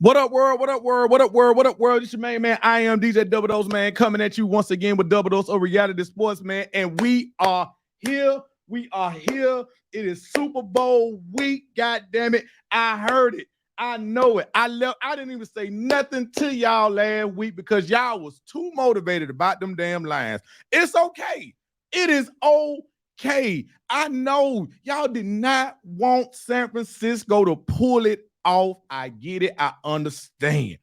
What up, world? What up, world? What up, world? What up, world? It's your main man. I am DJ Double Dose, man, coming at you once again with Double Dose of Reality Sports, man. And we are here. We are here. It is Super Bowl week. God damn it. I heard it. I know it. I didn't even say nothing to y'all last week because y'all was too motivated about them damn Lions. It's okay. It is okay. I know y'all did not want San Francisco to pull it off. I get it. I understand.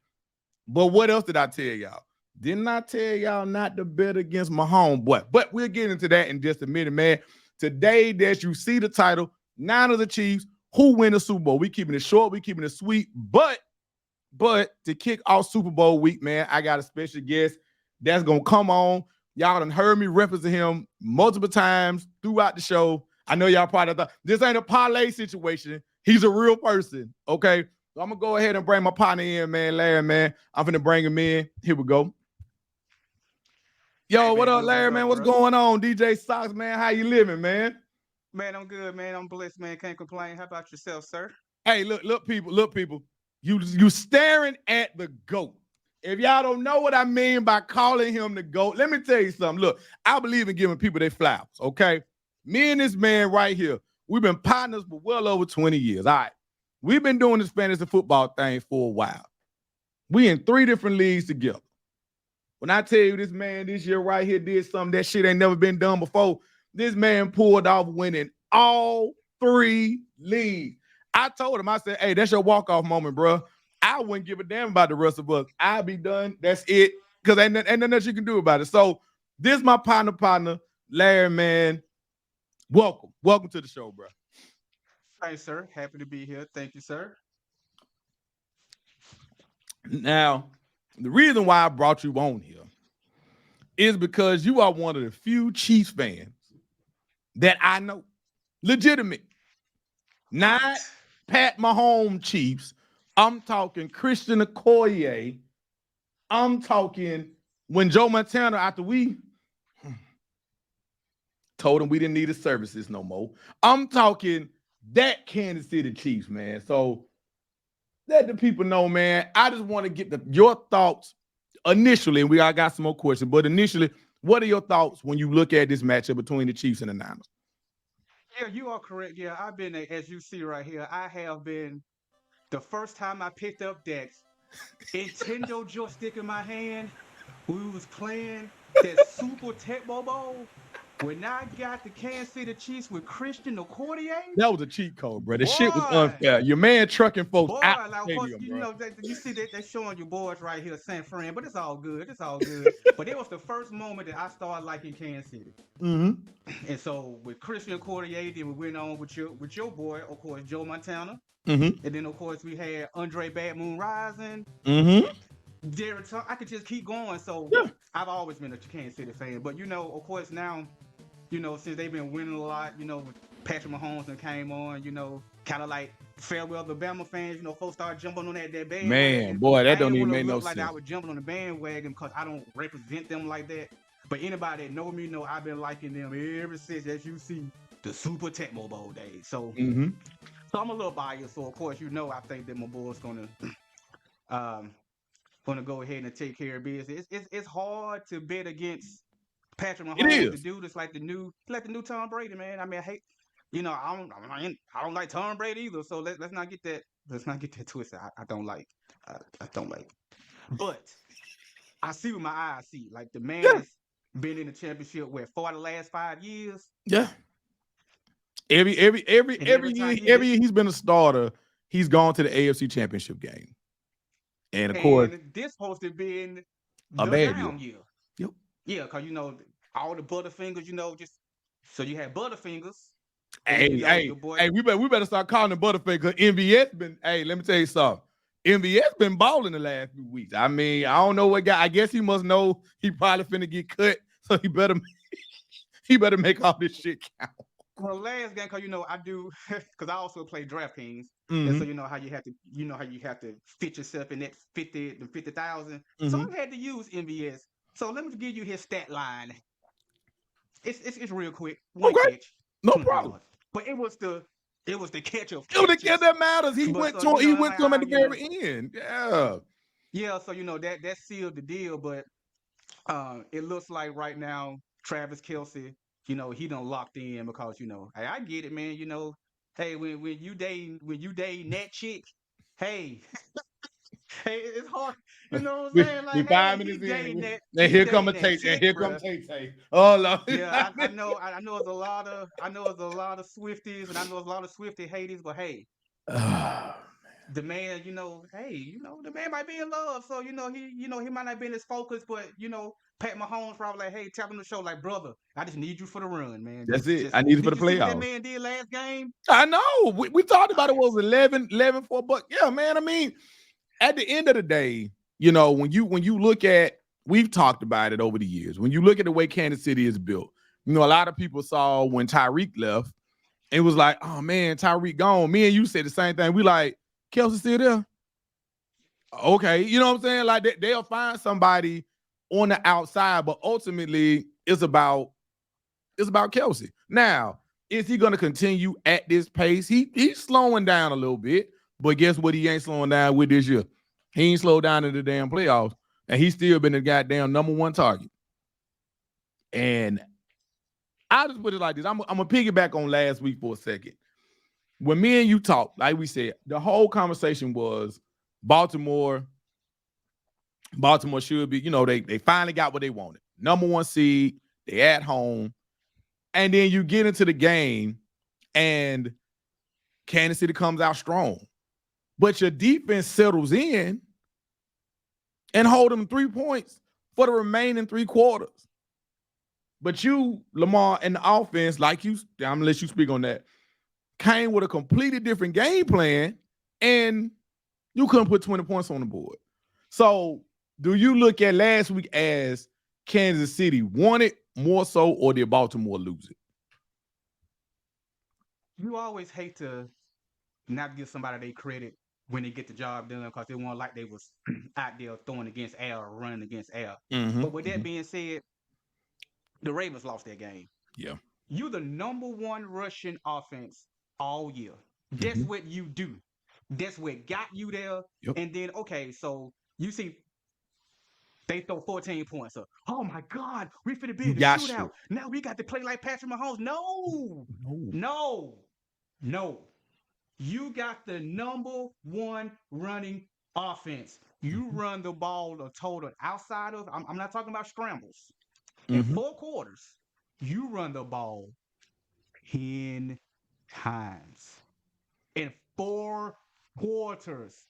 But what else did I tell y'all? Didn't I tell y'all not to bet against Mahomes? But we'll get into that in just a minute, man. Today, that you see the title, Niners or Chiefs, who win the Super Bowl? We keeping it short, we keeping it sweet. But to kick off Super Bowl week, man, I got a special guest that's gonna come on. Y'all done heard me referencing him multiple times throughout the show. I know y'all probably thought this ain't a parlay situation. He's a real person, okay? So I'm going to go ahead and bring my partner in, man, Larry, man. I'm going to bring him in. Here we go. Yo, what up, Larry, man? What's going on? DJ Socks, man, how you living, man? Man, I'm good, man. I'm blessed, man. Can't complain. How about yourself, sir? Hey, look, people. You staring at the GOAT. If y'all don't know what I mean by calling him the GOAT, let me tell you something. Look, I believe in giving people their flowers, okay? Me and this man right here, we've been partners for well over 20 years. All right. We've been doing this fantasy football thing for a while. We in 3 different leagues together. When I tell you this man this year right here did something that shit ain't never been done before, this man pulled off winning all 3 leagues. I told him, I said, hey, that's your walk-off moment, bro. I wouldn't give a damn about the rest of us. I'll be done. That's it. Because ain't nothing else you can do about it. So this is my partner, Larry, man. Welcome to the show, bro. Thanks, sir. Happy to be here. Thank you, sir. Now, the reason why I brought you on here is because you are one of the few Chiefs fans that I know. Legitimate. Not Pat Mahomes Chiefs. I'm talking Christian Okoye. I'm talking when Joe Montana, after we told him we didn't need his services no more. I'm talking that Kansas City Chiefs, man. So let the people know, man. I just want to get your thoughts initially, and I got some more questions, but initially, what are your thoughts when you look at this matchup between the Chiefs and the Niners? Yeah, you are correct. Yeah, I've been, as you see right here, I have been, the first time I picked up that Nintendo joystick in my hand, we was playing that Super Tecmo Bowl. When I got the Kansas City Chiefs with Christian Okoye, that was a cheat code, bro. The shit was unfair. Your man trucking folks out the stadium, you bro. know, you see that they're showing you boys right here, San Fran, but it's all good. It's all good. But it was the first moment that I started liking Kansas City. Mm-hmm. And so with Christian Okoye, then we went on with your boy, of course, Joe Montana. Mm-hmm. And then, of course, we had Andre Bad Moon Rising. Mm-hmm. Derek, I could just keep going. So yeah. I've always been a Kansas City fan. But, you know, of course, now, you know, since they've been winning a lot, you know, Patrick Mahomes and came on, you know, kind of like farewell the Bama fans, you know, folks started jumping on that bandwagon. Man, boy, that don't even make no sense. I was jumping on the bandwagon because I don't represent them like that. But anybody that know me know I've been liking them ever since, as you see, the Super Tecmo Bowl days. So, so I'm a little biased. So, of course, you know, I think that my boy's gonna go ahead and take care of business. It's hard to bet against Patrick Mahomes. The dude is like the new Tom Brady, man. I mean, I hate, you know, I don't like Tom Brady either. So let's not get that twisted. I don't like. But I see with my eyes. See, like the man has been in the championship for the last 5 years. Yeah. Every year he's been a starter. He's gone to the AFC Championship game. And of course, this supposed to be a bad year. Yep. Yeah, because you know all the Butterfingers, you know, just so you had Butterfingers. Hey, we better start calling them Butterfingers. MVS been. Hey, let me tell you something. MVS been balling the last few weeks. I mean, I don't know what guy. I guess he must know he probably finna get cut, so he better make all this shit count. Well, last game, cause I do, cause I also play DraftKings, and so Mm-hmm. how you have to fit yourself in that 50,000. So Mm-hmm. I've had to use MVS. So let me give you his stat line. It's real quick. One Okay, catch, no 25 problem. yards. But it was the catch of It was the kid catches. that matters. He But went so to him. He I'm went like, to him at the very end. Yeah. yeah. So that sealed the deal. But it looks like right now Travis Kelce, he done locked in because hey, I get it, man. Hey, when you dating that chick, hey, hey, it's hard. You know what I'm saying? We Like, hey, 5 minutes in, he here come dating a that tape, and chick, here come bruh. Tay. Oh Lord. Yeah, I know it's a lot of Swifties, and I know it's a lot of Swifty haters, but hey, the man, hey, the man might be in love, so he might not be in his focus, but Pat Mahomes probably like, hey, tell him to show like, brother, I just need you for the run, man. That's Just it. just I need it for did the you see what that playoffs. man did last game? I know. We talked about it. What was 11 for a buck? Yeah, man. I mean, at the end of the day, when you look at, we've talked about it over the years. When you look at the way Kansas City is built, a lot of people saw when Tyreek left, it was like, oh man, Tyreek gone. Me and you said the same thing. We like, Kelsey still there? Okay, you know what I'm saying? Like they'll find somebody on the outside, but ultimately it's about Kelsey. Now, is he going to continue at this pace? He's slowing down a little bit, but guess what? He ain't slowing down with this year. He ain't slowed down in the damn playoffs, and he's still been the goddamn number one target. And I'll just put it like this: I'm gonna piggyback on last week for a second. When me and you talked, like we said, the whole conversation was Baltimore. Baltimore should be, they finally got what they wanted. Number one seed, they at home. And then you get into the game and Kansas City comes out strong. But your defense settles in and hold them 3 points for the remaining 3 quarters. But you, Lamar, and the offense, I'm going to let you speak on that, came with a completely different game plan, and you couldn't put 20 points on the board. So do you look at last week as Kansas City won it more so, or did Baltimore lose it? You always hate to not give somebody their credit when they get the job done because they weren't like they was out there throwing against air or running against air. Mm-hmm. But with that being said, the Ravens lost that game. Yeah. You the number one rushing offense all year. That's Mm-hmm. what you do. That's what got you there. Yep. And then, okay, so you see they throw 14 points up. Oh my God, we finna be You in the got shootout. shit. Now we got to play like Patrick Mahomes. No, No. no, no. You got the number one running offense. You Mm-hmm. run the ball a total outside of, I'm not talking about scrambles. In Mm-hmm. 4 quarters, you run the ball 10 times. In 4 quarters.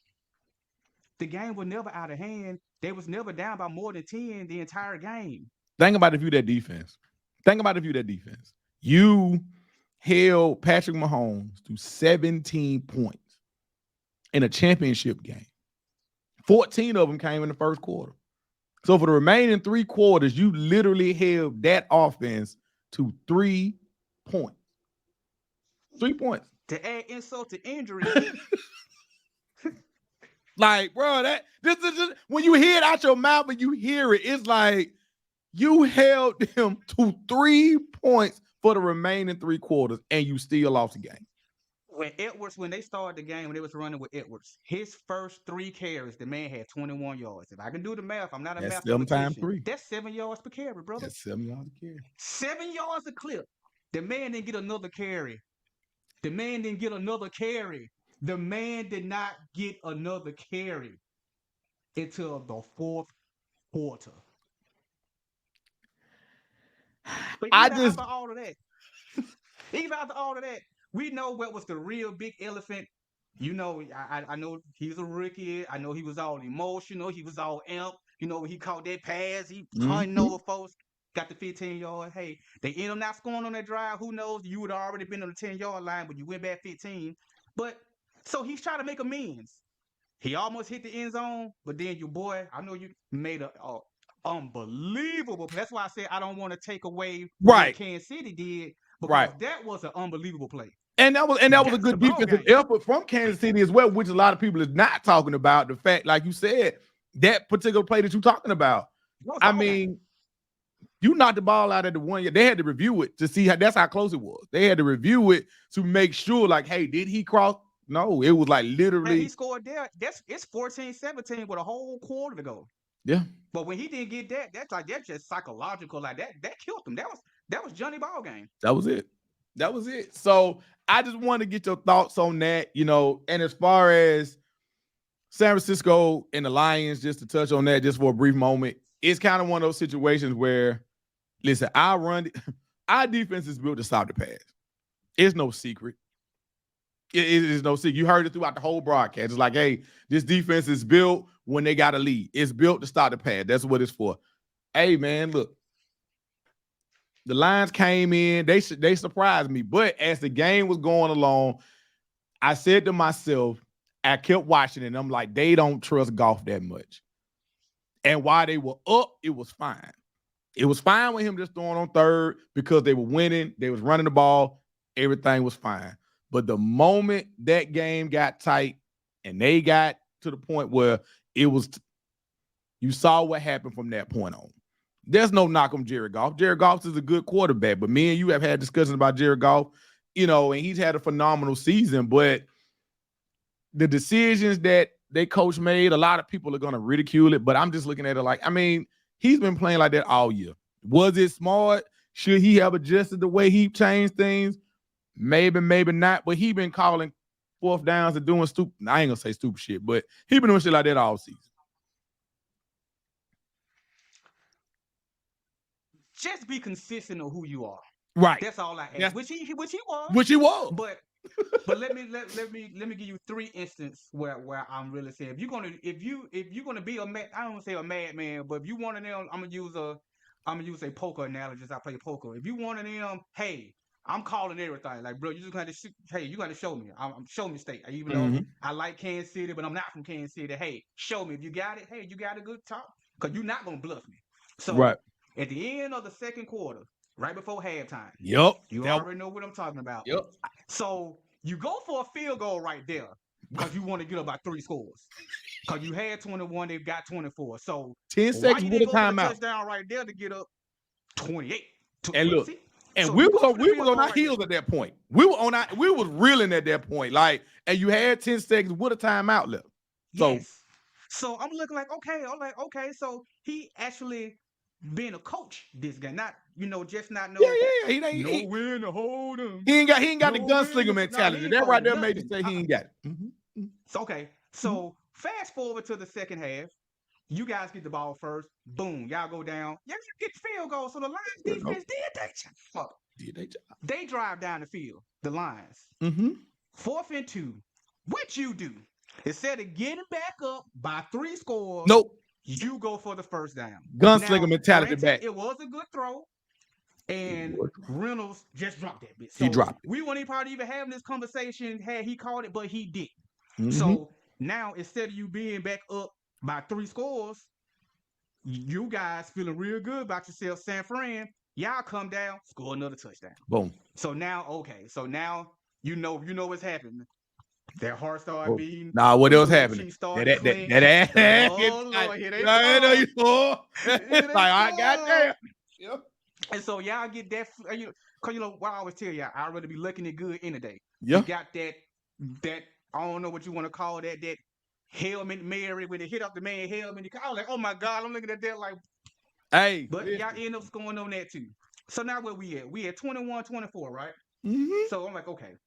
The game was never out of hand. They was never down by more than 10 the entire game. Think about if you that defense. You held Patrick Mahomes to 17 points in a championship game. 14 of them came in the first quarter. So for the remaining 3 quarters, you literally held that offense to 3 points. 3 points. To add insult to injury, Like, bro, this is just, when you hear it out your mouth and you hear it, it's like you held them to 3 points for the remaining 3 quarters, and you still lost the game. when they started the game, when they was running with Edwards, his first 3 carries, the man had 21 yards. If I can do the math, I'm not a That's 7 times mathematician. 3. That's 7 yards per carry, brother. That's 7 yards a carry. 7 yards a clip. The man didn't get another carry. The man didn't get another carry. The man did not get another carry until the 4th quarter. But I even just after all of that, we know what was the real big elephant. I know he's a rookie. I know he was all emotional. He was all amped. He caught that pass. He hunting over folks. Got the 15 yard. Hey, they end up not scoring on that drive. Who knows? You would have already been on the 10-yard line, but you went back 15. But so he's trying to make amends. He almost hit the end zone, but then your boy, I know you made a unbelievable play. That's why I said I don't want to take away what Right, Kansas City did because right. that was an unbelievable play. And that was a That's the good ball defensive game. effort from Kansas City as well, which a lot of people is not talking about. The fact, like you said, that particular play that you're talking about. That was I ball game. mean, you knocked the ball out of the 1 year. They had to review it to see that's how close it was. They had to review it to make sure, like, hey, did he cross? No, it was like And literally. he scored there. It's 14-17 with a whole quarter to go. Yeah. But when he didn't get that, that's just psychological. Like that killed him. That was Johnny ball game. That was it. That was it. So I just want to get your thoughts on that, and as far as San Francisco and the Lions, just to touch on that just for a brief moment, it's kind of one of those situations where, listen, our defense is built to stop the pass. It's no secret. It is no secret. You heard it throughout the whole broadcast. It's like, hey, this defense is built when they got a lead. It's built to stop the pass. That's what it's for. Hey, man, look. The Lions came in. They surprised me. But as the game was going along, I said to myself, I kept watching it, and I'm like, they don't trust Goff that much. And while they were up, it was fine. It was fine with him just throwing on third because they were winning. They was running the ball. Everything was fine. But the moment that game got tight and they got to the point where it was, you saw what happened from that point on. There's no knock on Jared Goff. Jared Goff is a good quarterback, but me and you have had discussions about Jared Goff, and he's had a phenomenal season, but the decisions that they coach made, a lot of people are going to ridicule it, but I'm just looking at it like, I mean, he's been playing like that all year. Was it smart? Should he have adjusted the way he changed things? Maybe, maybe not, but he been calling fourth downs and doing stupid, I ain't going to say stupid shit, but he been doing shit like that all season. Just be consistent of who you are. Right. That's all I ask. Yes. Which he was. Which he was. But let me give you 3 instances where I'm really saying if you're gonna be I don't want to say a madman, but if you one of them, I'm gonna use a poker analogy as I play poker. If you one of them, hey, I'm calling everything. Like, bro, you just gotta you gotta show me. Show me state. Even though I like Kansas City, but I'm not from Kansas City. Hey, show me if you got it. Hey, you got a good talk. Because you're not gonna bluff me. So right. At the end of the second quarter, right before halftime. Yep. You already know what I'm talking about. Yep. So you go for a field goal right there because you want to get up by 3 scores. Because you had 21, they've got 24. So 10 seconds with a timeout. Touchdown right there to get up 28. And look, and we was on our heels at that point. We was reeling at that point. Like, and you had 10 seconds with a timeout left. So, yes. So I'm looking like, okay. So he actually being a coach this guy, not just not no. Yeah. He win to hold him. He ain't got the gunslinger mentality. That right there made you say he ain't got it. Mm-hmm. So, okay. So fast forward to the second half. You guys get the ball first. Boom. Y'all go down. Y'all get the field goal. So the Lions defense did their job. They drive down the field. The Lions. 4th and 2. What you do? Instead of getting back up by 3 scores. Nope. You go for the first down. Gunslinger mentality back. It was a good throw. And Reynolds just dropped that bit. So he dropped it. We weren't probably even having this conversation had he caught it, but he didn't. So now instead of you being back up by 3 scores, you guys feeling real good about yourself, San Fran. Y'all come down, score another touchdown. Boom. So now, okay. So now you know what's happening. Their heart started beating. Nah, what else happening? That ass. Oh, Lord, here they go. I know you saw. It's like, I got there. Yep. And so y'all get that, because what I always tell y'all, I'd rather be looking at good any day. Yeah. You got that, I don't know what you want to call that helmet Mary, when they hit up the man helmet. I was like, oh my God, I'm looking at that like, hey. But y'all end up scoring on that too. So now where we at? We at 21-24, right? So I'm like, okay.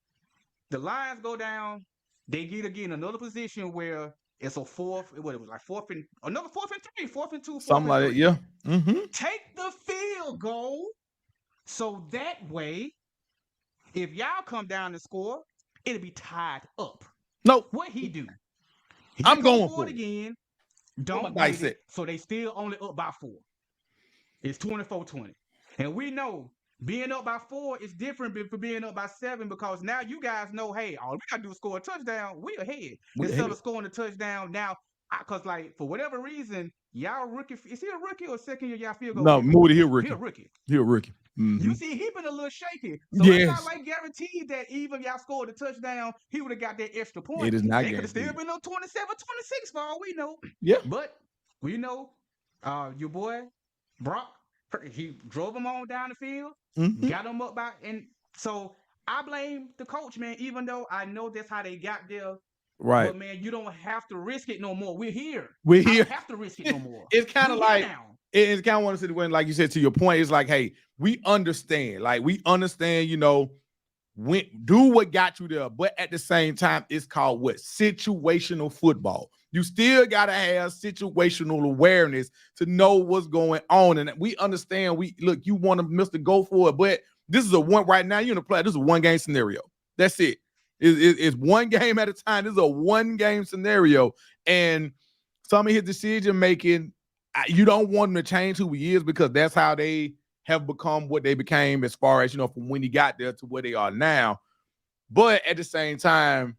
The Lions go down. They get again another position where it's a another 4th and 3, 4th and 2, 4th something like that, yeah. Take the field goal, so that way, if y'all come down and score, it'll be tied up. Nope. What he do? I'm going for it again. Don't get it. So they still only up by 4. It's 24-20, and we know being up by 4 is different from being up by 7 because now you guys know, hey, all we gotta do is score a touchdown. We ahead instead of scoring a touchdown. Now, because like for whatever reason, y'all rookie is he a rookie or second year y'all field goal No, kicker? Moody, he a He a rookie. rookie. He a rookie. You see, he been a little shaky. So it's not Yes, like guaranteed that even if y'all scored a touchdown, he would have got that extra point. it is not They could have still guaranteed. been on 27-26 for all we know. Yeah, But we know your boy Brock, he drove him on down the field, got him up by, and so I blame the coach, man, even though I know that's how they got there. right. But man, you don't have to risk it no more. We're here. We're I here. don't have to risk it no more. It's kind of We're here like now. it's kind of one of the when, like you said, to your point, it's like, hey, we understand, you know, when do what got you there, but at the same time, it's called what? Situational football. You still gotta have situational awareness to know what's going on, and we understand. We look, you want to miss the go for it, but this is a one right now. You're in a play. This is a one game scenario. That's it. It's one game at a time. This is a one game scenario, and some of his decision making, you don't want him to change who he is because that's how they have become what they became as far as, you know, from when he got there to where they are now. But at the same time,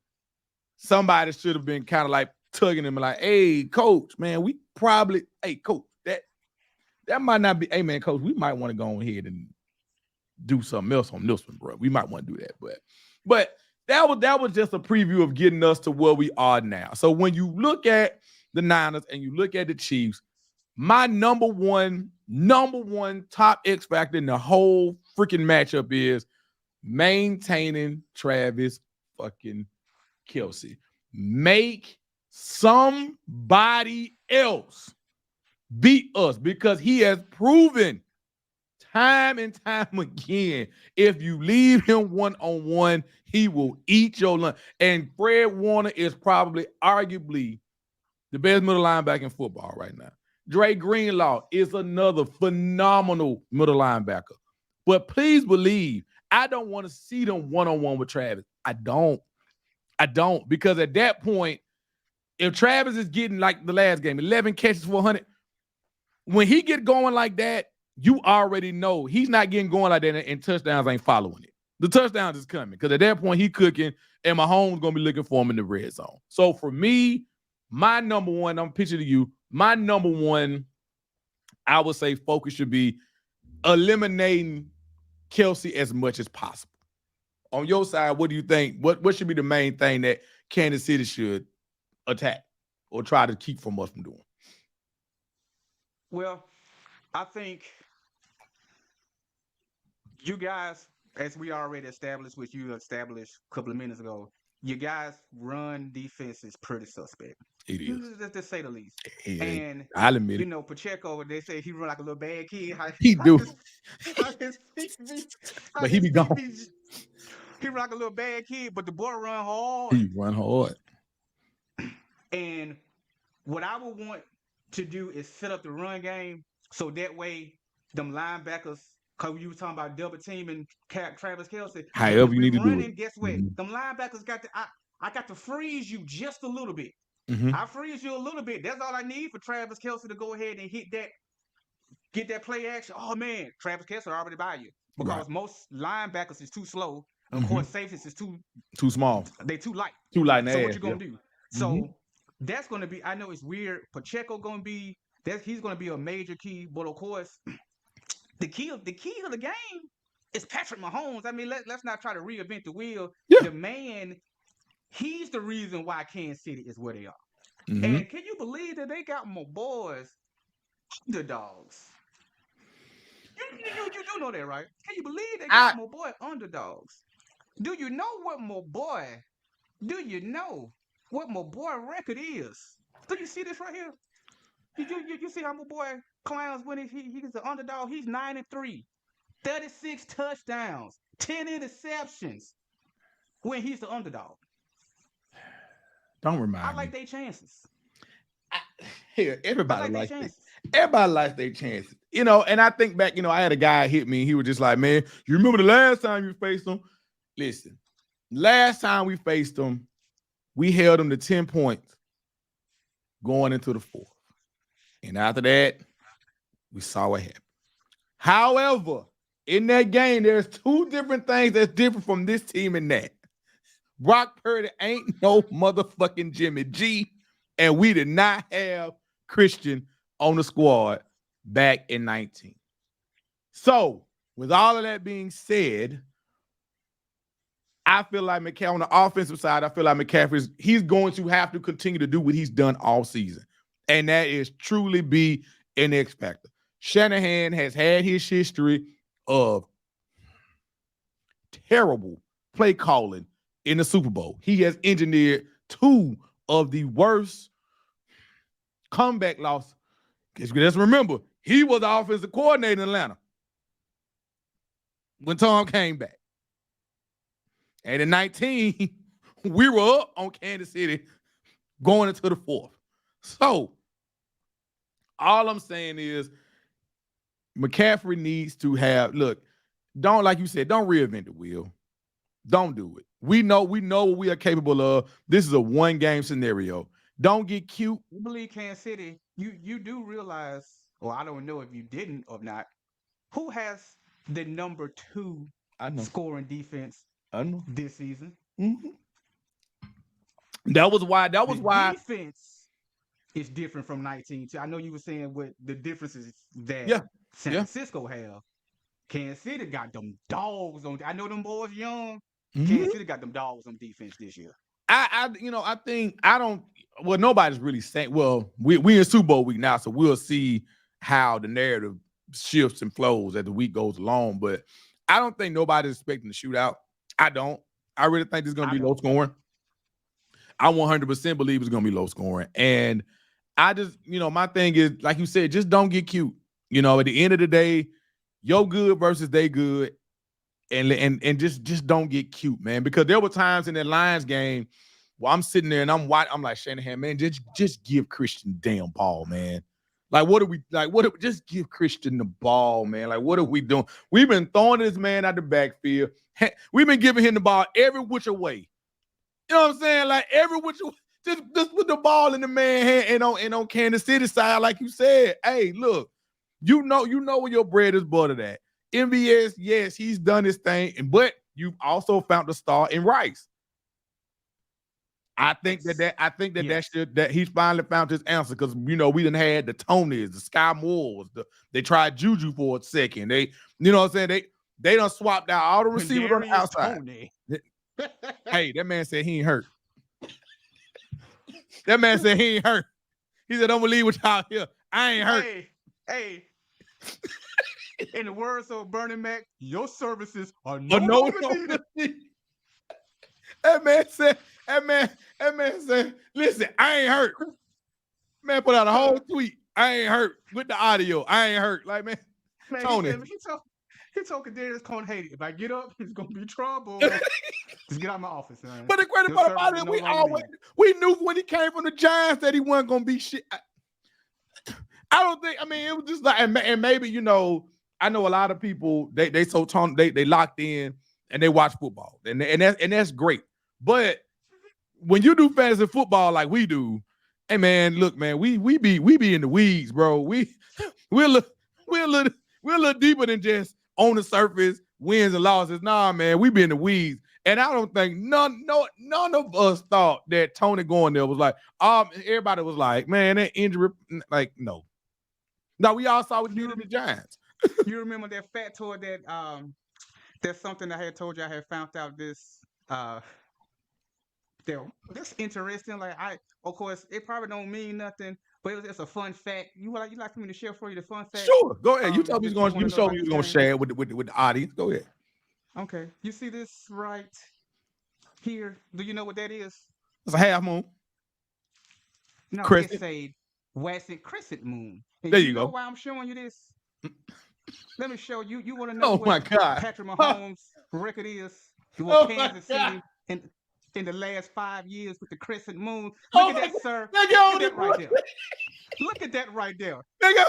somebody should have been kind of like tugging him like, hey, coach, man, we probably, hey, coach, that might not be, hey, man, coach, we might want to go ahead and do something else on this one, bro. We might want to do that. But that was just a preview of getting us to where we are now. So when you look at the Niners and you look at the Chiefs, my number one top X factor in the whole freaking matchup is maintaining Travis fucking Kelce. Make somebody else beat us because he has proven time and time again, if you leave him one-on-one, he will eat your lunch. And Fred Warner is probably arguably the best middle linebacker in football right now. Dre Greenlaw is another phenomenal middle linebacker. But please believe, I don't want to see them one-on-one with Travis. I don't. Because at that point, if Travis is getting like the last game, 11 catches for 100, when he get going like that, you already know he's not getting going like that and touchdowns ain't following it. The touchdowns is coming because at that point he cooking and Mahomes going to be looking for him in the red zone. So for me, my number one, I'm pitching to you, my number one, I would say focus should be eliminating Kelce as much as possible. On your side, what do you think? What should be the main thing that Kansas City should attack or try to keep from us from doing? Well, I think you guys, as we already established, which you established a couple of minutes ago, you guys run defense is pretty suspect. It is. To say the least. And I'll admit you it. know, Pacheco, they say he run like a little bad kid. He do. But he be gone. He run like a little bad kid, but the boy run hard. He run hard. And what I would want to do is set up the run game so that way them linebackers, because you were talking about double teaming Travis Kelce. However you need to do it. Guess what? Them linebackers got to, I got to freeze you just a little bit. Mm-hmm. I freeze you a little bit. That's all I need for Travis Kelce to go ahead and get that play action. Oh man, Travis Kelce already by you because most linebackers is too slow. Of course, safeties is too small. They too light. Too light. So what you gonna do? So that's gonna be. I know it's weird. Pacheco gonna be that. He's gonna be a major key. But of course, the key of the game is Patrick Mahomes. I mean, let's not try to reinvent the wheel. Yeah. The man, he's the reason why Kansas City is where they are. Mm-hmm. And can you believe that they got my boys underdogs? You do know that, right? Can you believe they got my boy underdogs? Do you know what my boy? Do you know what my boy record is? Do you see this right here? You see how my boy clowns when he's the underdog? He's 9-3, 36 touchdowns, 10 interceptions when he's the underdog. Don't remind me. I like their chances. Everybody likes their chances. You know, and I think back, you know, I had a guy hit me. He was just like, man, you remember the last time you faced them? Listen, last time we faced them, we held them to 10 points going into the fourth. And after that, we saw what happened. However, In that game, there's two different things that's different from this team and that. Brock Purdy ain't no motherfucking Jimmy G, and we did not have Christian on the squad back in 19. So, with all of that being said, I feel like McCaffrey on the offensive side, I feel like he's going to have to continue to do what he's done all season. And that is truly be an X factor. Shanahan has had his history of terrible play calling in the Super Bowl. He has engineered two of the worst comeback losses. Let's remember, he was the offensive coordinator in Atlanta when Tom came back. And in 19, we were up on Kansas City going into the fourth. So, all I'm saying is McCaffrey needs to have, look, don't, like you said, don't reinvent the wheel. Don't do it. We know what we are capable of. This is a one-game scenario. Don't get cute. You believe Kansas City, you do realize, or I don't know if you didn't or not, who has the number 2 scoring defense this season? Mm-hmm. That was why. Defense is different from 19. I know you were saying what the differences that San Francisco have. Kansas City got them dogs on. I know them boys young. Mm-hmm. Kansas City got them dogs on defense this year. I think nobody's really saying. Well, we in Super Bowl week now, so we'll see how the narrative shifts and flows as the week goes along. But I don't think nobody's expecting the shootout. I don't. I really think it's going to be low scoring. I 100% believe it's going to be low scoring. And I just, my thing is, like you said, just don't get cute. At the end of the day, yo good versus they good. And just don't get cute, man. Because there were times in that Lions game where I'm sitting there and I'm like, Shanahan, man, just give Christian the damn ball, man. Like, just give Christian the ball, man. Like, what are we doing? We've been throwing this man out the backfield. We've been giving him the ball every which way. You know what I'm saying? Like, every which way. Just put the ball in the man's hand and on Kansas City side, like you said, hey, look, you know where your bread is buttered at. MVS, yes, he's done his thing, but you've also found the star in Rice. I think that he's finally found his answer because we done had the Tonys, the Sky Moores, they tried Juju for a second. They, you know what I'm saying? They done swapped out all the receivers on the outside. Hey, that man said he ain't hurt. That man said he ain't hurt. He said, "Don't believe what y'all here. I ain't hurt." Hey. In the words of Bernie Mac, your services are no longer needed. That man said, listen, I ain't hurt. Man put out a whole tweet. I ain't hurt with the audio. I ain't hurt. Like, man Tony. He told Kadarius Cone, hey, if I get up, it's gonna be trouble. Just get out of my office, man. But the credit part about it, we knew when he came from the Giants that he wasn't gonna be shit. I don't think. I mean, it was just like, and maybe I know a lot of people they locked in and they watch football, and that's great. But when you do fantasy football like we do, hey man, look, man, we be in the weeds, bro. We're a little deeper than just on the surface, wins and losses. Nah, man, we be in the weeds. And I don't think none of us thought that Tony going there was like, everybody was like, man, that injury, like, no. No, we all saw what you did to the Giants. You remember that fat tour that that's something I had told you I had found out this this interesting. Like, of course, it probably don't mean nothing, but it's a fun fact. You like for me to share for you the fun fact? Sure, go ahead. You told me you was gonna share it with the audience. Go ahead. Okay, you see this right here? Do you know what that is? It's a half moon. No, it's a waxing crescent moon. And there you go. Know why I'm showing you this? Let me show you. You want to know what Patrick Mahomes' record is? What Kansas City in the last 5 years with the crescent moon? Look at that, sir. Look at that right there. Look at that right there.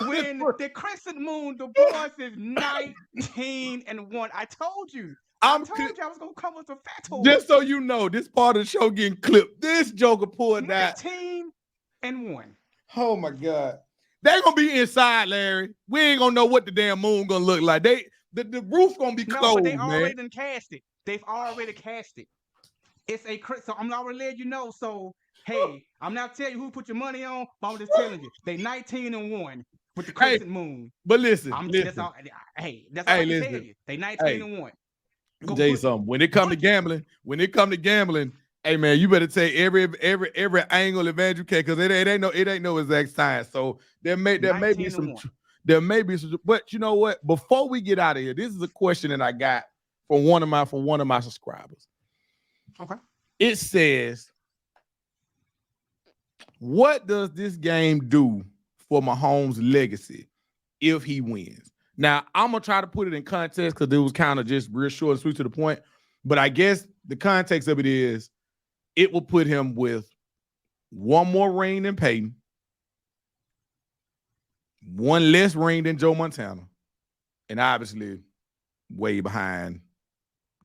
When the crescent moon, the boys is 19-1. I told you. I was gonna come with a fat toy. Just so you know, this part of the show getting clipped. This joker pulled that 19-1. Oh my God. They're gonna be inside, Larry. We ain't gonna know what the damn moon gonna look like. The roof gonna be No, closed, but they man. already done cast it. They've already cast it. It's a so I'm already letting you know. So hey, I'm not telling you who put your money on, but I'm just telling you they 19-1 with the Hey, crescent moon. but listen, That's listen. all. Hey, that's all I Hey, can tell listen. you. They Hey, 19-1. Go Jay, book it. something. When it come to Book it. gambling, hey man, you better take every angle advantage you can, because it ain't no exact science. So there may be 19 to some 1. but you know what? Before we get out of here, this is a question that I got from one of my subscribers. Okay. It says, what does this game do for Mahomes' legacy if he wins? Now, I'm going to try to put it in context because it was kind of just real short and sweet to the point. But I guess the context of it is it will put him with one more ring than Peyton, one less ring than Joe Montana, and obviously way behind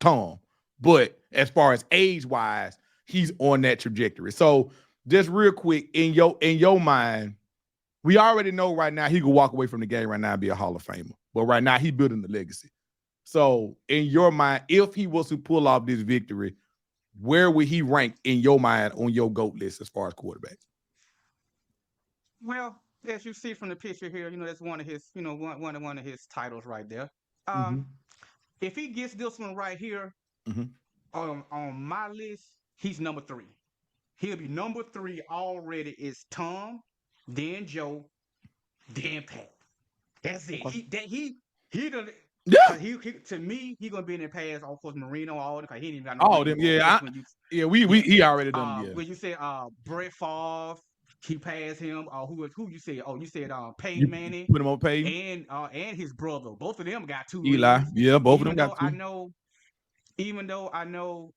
Tom. But as far as age-wise, he's on that trajectory. So just real quick, in your mind, we already know right now he could walk away from the game right now and be a Hall of Famer. But right now he's building the legacy. So in your mind, if he was to pull off this victory, where would he rank in your mind on your GOAT list as far as quarterbacks? Well, as you see from the picture here, that's one of his, one of his titles right there. Mm-hmm. If he gets this one right here, Mm-hmm. on my list, he's number 3. He'll be number 3 already. Is Tom, then Joe, then Pat. That's it. He done. Yeah. Cause he to me he gonna be in the past. Of course, Marino, all because he didn't even got no All ring. them. Yeah. He already done. Yeah. When you said Brett Favre, he passed him. Who you said? Oh, you said You Peyton Manning put him on Peyton. And his brother. Both of them got 2 Eli. rings. Yeah, both of them Even got though I 2. know, even though I know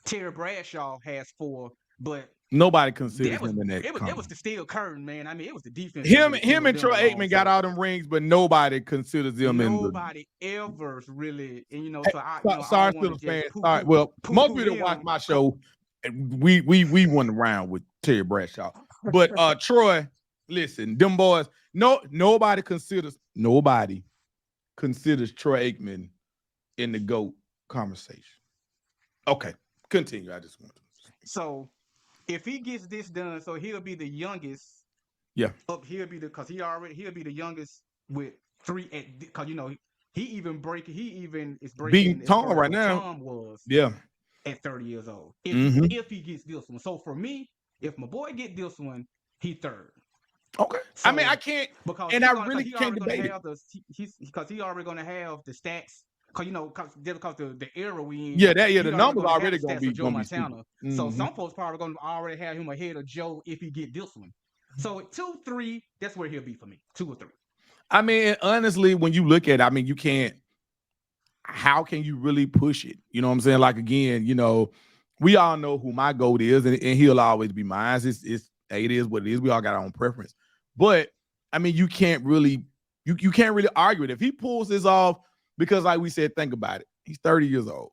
Terry Bradshaw has 4, but Nobody considers that was him in that it was comment. the steel curtain, man. I mean, it was the defense that Him really and sealed them Troy along. Aikman got So all them rings, but nobody considers them in the. nobody ever really, and Hey, so I sorry, don't want to Steelers just fans. Sorry. Well, poo most poo people that watch them. my show, we went around with Terry Bradshaw. But Troy, listen, them boys, nobody considers Troy Aikman in the GOAT conversation. Okay, continue. I just want to. So if he gets this done, so he'll be the youngest. Yeah. He'll be he'll be the youngest with 3 because he even is Beating breaking as Tom far as right what now. Tom was Yeah. at 30 years old. Mm-hmm. If he gets this one. So for me, if my boy get this one, he 3rd. Okay. So, I mean, I can't, because and I really he can't already gonna debate it. have because he already gonna have the stats. Because the era we in, The numbers already have the gonna stats for be Joe stupid. Montana. Mm-hmm. So some folks probably gonna already have him ahead of Joe if he get this one. So 2, 3, that's where he'll be for me. 2 or 3. I mean, honestly, when you look at it, I mean, you can't. How can you really push it? You know what I'm saying? Like, again, we all know who my GOAT is, and he'll always be mine. It is what it is. We all got our own preference. But I mean, you can't really argue it. If he pulls this off, because like we said, think about it. He's 30 years old.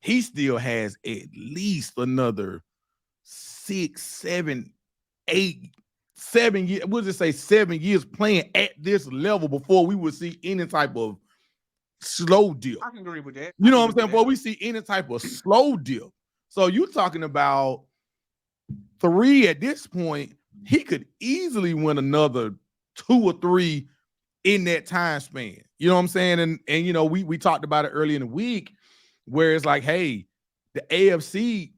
He still has at least another 6, 7, 8, 7 years. We'll just say 7 years playing at this level before we would see any type of slow dip. I can agree with that. You know what I'm saying? Before we see any type of slow dip. So you're talking about 3 at this point. He could easily win another 2 or 3 in that time span. You know what I'm saying? And we talked about it early in the week where it's like, hey, the AFC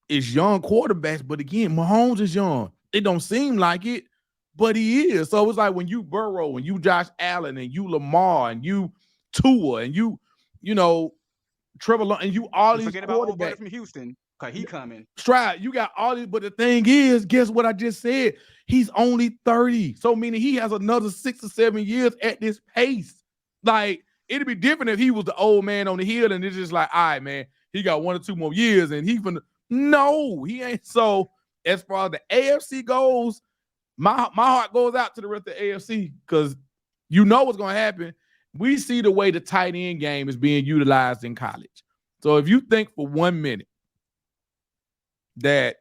is young quarterbacks, but again, Mahomes is young. It don't seem like it, but he is. So it's like when you Burrow and you Josh Allen and you Lamar and you Tua and you Trevor Lawrence and you all these forget about old buddy quarterbacks from Houston because he coming. Stride, you got all these, but the thing is, guess what I just said? He's only 30. So meaning he has another 6 or 7 years at this pace. Like, it'd be different if he was the old man on the hill and it's just like, all right, man, he got 1 or 2 more years and he's gonna. No, he ain't. So as far as the AFC goes, my heart goes out to the rest of the AFC because you know what's gonna happen. We see the way the tight end game is being utilized in college. So if you think for 1 minute that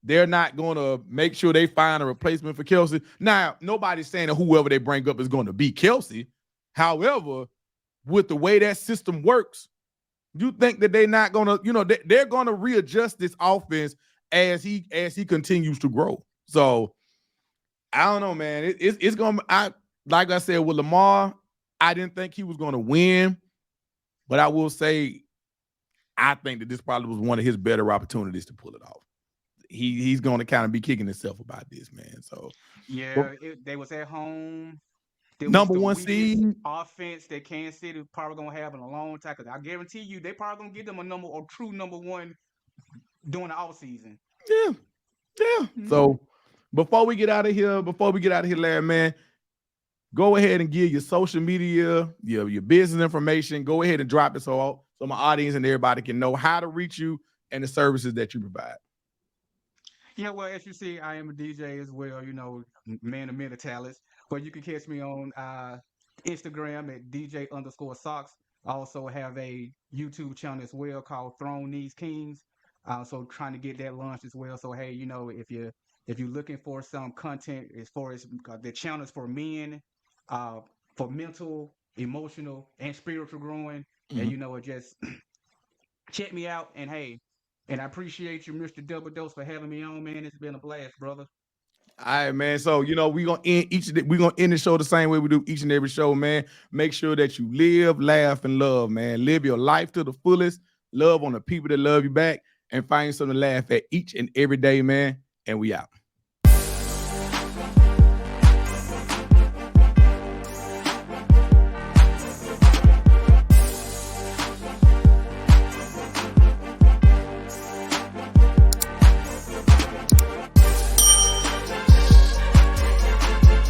they're not going to make sure they find a replacement for Kelsey. Now, nobody's saying that whoever they bring up is going to be Kelsey, However, with the way that system works, you think that they're not gonna, they're gonna readjust this offense as he continues to grow. So I don't know, man. It's gonna. Like I said with Lamar, I didn't think he was gonna win, but I will say I think that this probably was one of his better opportunities to pull it off. He's going to kind of be kicking himself about this, man. So Yeah, they was at home. It was number the one weakest seed. offense that Kansas City probably gonna have in a long time. Cause I guarantee you, they probably gonna give them a true number one during the off season. Yeah, yeah. So before we get out of here, Larry, man, go ahead and give your social media, your business information. Go ahead and drop it so my audience and everybody can know how to reach you and the services that you provide. Yeah, well, as you see, I am a DJ as well, man of many talents. But you can catch me on Instagram at DJ_socks. I also have a YouTube channel as well called Throne Needs Kings. So trying to get that launched as well. So hey, if you're looking for some content as far as the channels for men, uh, for mental, emotional, and spiritual growing, and just check me out. And hey, and I appreciate you, Mr. Double Dose, for having me on, man. It's been a blast, brother. All right, man. So we're gonna end the show the same way we do each and every show, man. Make sure that you live, laugh, and love, man. Live your life to the fullest. Love on the people that love you back, and find something to laugh at each and every day, man. And we out.